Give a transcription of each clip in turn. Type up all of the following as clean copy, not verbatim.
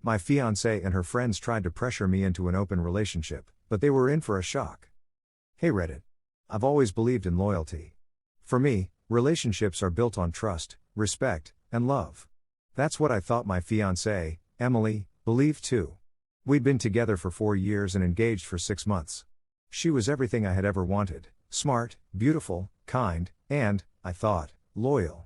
My fiancée and her friends tried to pressure me into an open relationship, but they were in for a shock. Hey Reddit. I've always believed in loyalty. For me, relationships are built on trust, respect, and love. That's what I thought my fiancée, Emily, believed too. We'd been together for 4 years and engaged for 6 months. She was everything I had ever wanted: smart, beautiful, kind, and, I thought, loyal.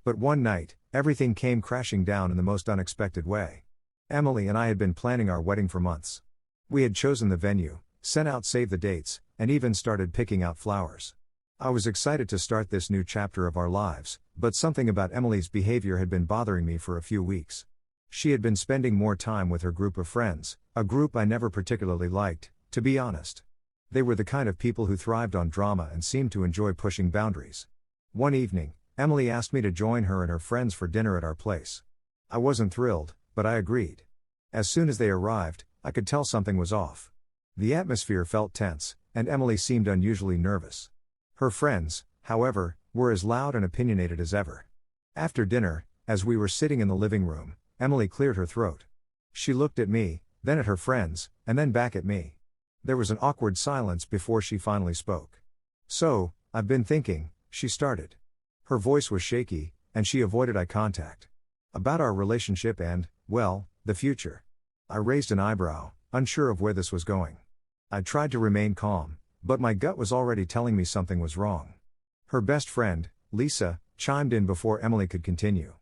But one night, everything came crashing down in the most unexpected way. Emily and I had been planning our wedding for months. We had chosen the venue, sent out save the dates, and even started picking out flowers. I was excited to start this new chapter of our lives, but something about Emily's behavior had been bothering me for a few weeks. She had been spending more time with her group of friends, a group I never particularly liked, to be honest. They were the kind of people who thrived on drama and seemed to enjoy pushing boundaries. One evening, Emily asked me to join her and her friends for dinner at our place. I wasn't thrilled, but I agreed. As soon as they arrived, I could tell something was off. The atmosphere felt tense, and Emily seemed unusually nervous. Her friends, however, were as loud and opinionated as ever. After dinner, as we were sitting in the living room, Emily cleared her throat. She looked at me, then at her friends, and then back at me. There was an awkward silence before she finally spoke. "So, I've been thinking," she started. Her voice was shaky, and she avoided eye contact. "About our relationship and, well, the future." I raised an eyebrow, unsure of where this was going. I tried to remain calm, but my gut was already telling me something was wrong. Her best friend, Lisa, chimed in before Emily could continue.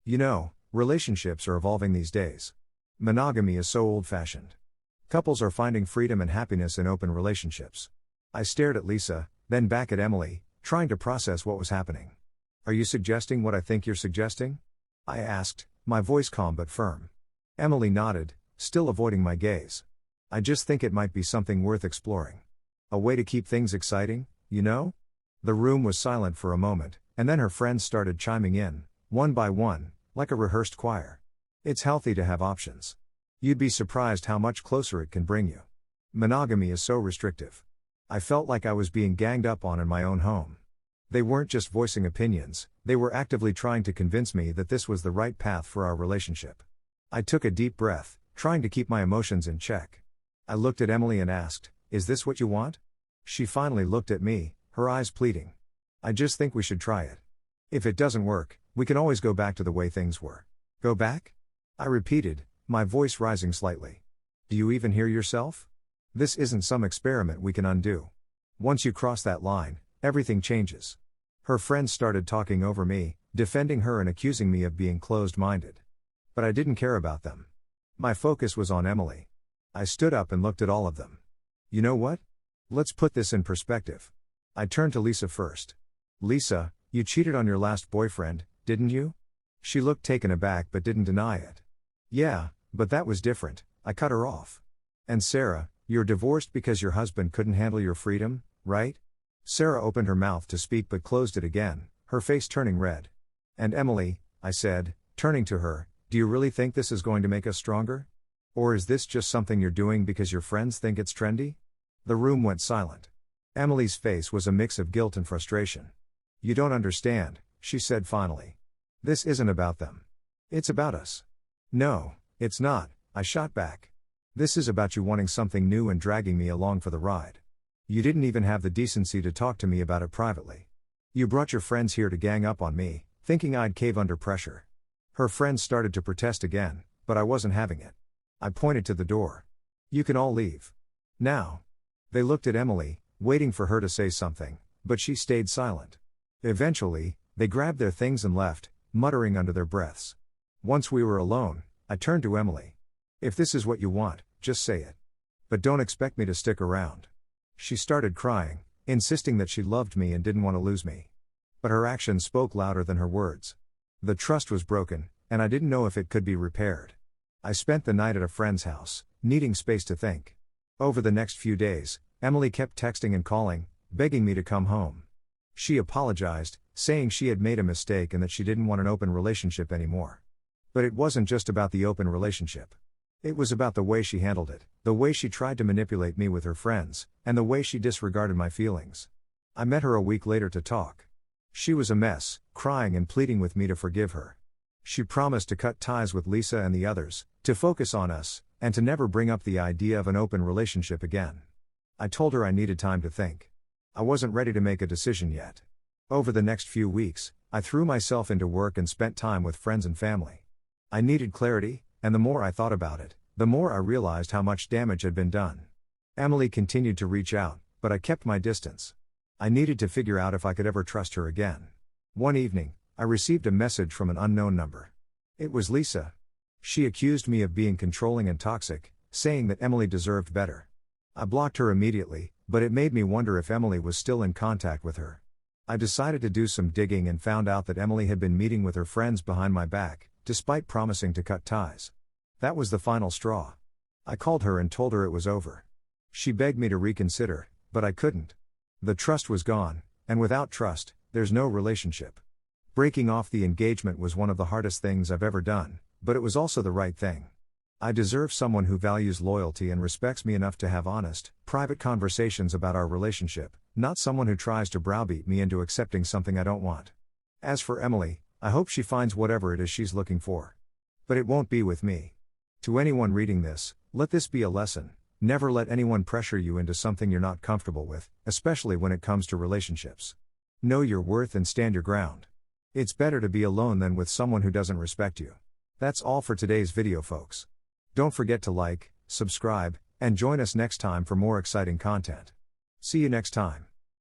"You know, relationships are evolving these days. Monogamy is so old-fashioned. Couples are finding freedom and happiness in open relationships." I stared at Lisa, then back at Emily, trying to process what was happening. "Are you suggesting what I think you're suggesting?" I asked, my voice calm but firm. Emily nodded, still avoiding my gaze. "I just think it might be something worth exploring. A way to keep things exciting, you know?" The room was silent for a moment, and then her friends started chiming in, one by one, like a rehearsed choir. "It's healthy to have options. You'd be surprised how much closer it can bring you. Monogamy is so restrictive." I felt like I was being ganged up on in my own home. They weren't just voicing opinions, they were actively trying to convince me that this was the right path for our relationship. I took a deep breath, trying to keep my emotions in check. I looked at Emily and asked, "Is this what you want?" She finally looked at me, her eyes pleading. "I just think we should try it. If it doesn't work, we can always go back to the way things were." "Go back?" I repeated, my voice rising slightly. "Do you even hear yourself? This isn't some experiment we can undo. Once you cross that line, everything changes." Her friends started talking over me, defending her and accusing me of being closed-minded. But I didn't care about them. My focus was on Emily. I stood up and looked at all of them. "You know what? Let's put this in perspective." I turned to Lisa first. "Lisa, you cheated on your last boyfriend, didn't you?" She looked taken aback but didn't deny it. "Yeah, but that was different," I cut her off. "And Sarah, you're divorced because your husband couldn't handle your freedom, right?" Sarah opened her mouth to speak but closed it again, her face turning red. "And Emily," I said, turning to her, "do you really think this is going to make us stronger? Or is this just something you're doing because your friends think it's trendy?" The room went silent. Emily's face was a mix of guilt and frustration. "You don't understand," she said finally. "This isn't about them. It's about us." "No, it's not," I shot back. "This is about you wanting something new and dragging me along for the ride. You didn't even have the decency to talk to me about it privately. You brought your friends here to gang up on me, thinking I'd cave under pressure." Her friends started to protest again, but I wasn't having it. I pointed to the door. "You can all leave. Now." They looked at Emily, waiting for her to say something, but she stayed silent. Eventually, they grabbed their things and left, muttering under their breaths. Once we were alone, I turned to Emily. "If this is what you want, just say it. But don't expect me to stick around." She started crying, insisting that she loved me and didn't want to lose me. But her actions spoke louder than her words. The trust was broken, and I didn't know if it could be repaired. I spent the night at a friend's house, needing space to think. Over the next few days, Emily kept texting and calling, begging me to come home. She apologized, saying she had made a mistake and that she didn't want an open relationship anymore. But it wasn't just about the open relationship. It was about the way she handled it, the way she tried to manipulate me with her friends, and the way she disregarded my feelings. I met her a week later to talk. She was a mess, crying and pleading with me to forgive her. She promised to cut ties with Lisa and the others, to focus on us, and to never bring up the idea of an open relationship again. I told her I needed time to think. I wasn't ready to make a decision yet. Over the next few weeks, I threw myself into work and spent time with friends and family. I needed clarity, and the more I thought about it, the more I realized how much damage had been done. Emily continued to reach out, but I kept my distance. I needed to figure out if I could ever trust her again. One evening, I received a message from an unknown number. It was Lisa. She accused me of being controlling and toxic, saying that Emily deserved better. I blocked her immediately, but it made me wonder if Emily was still in contact with her. I decided to do some digging and found out that Emily had been meeting with her friends behind my back, despite promising to cut ties. That was the final straw. I called her and told her it was over. She begged me to reconsider, but I couldn't. The trust was gone, and without trust, there's no relationship. Breaking off the engagement was one of the hardest things I've ever done, but it was also the right thing. I deserve someone who values loyalty and respects me enough to have honest, private conversations about our relationship, not someone who tries to browbeat me into accepting something I don't want. As for Emily, I hope she finds whatever it is she's looking for. But it won't be with me. To anyone reading this, let this be a lesson: never let anyone pressure you into something you're not comfortable with, especially when it comes to relationships. Know your worth and stand your ground. It's better to be alone than with someone who doesn't respect you. That's all for today's video, folks. Don't forget to like, subscribe, and join us next time for more exciting content. See you next time.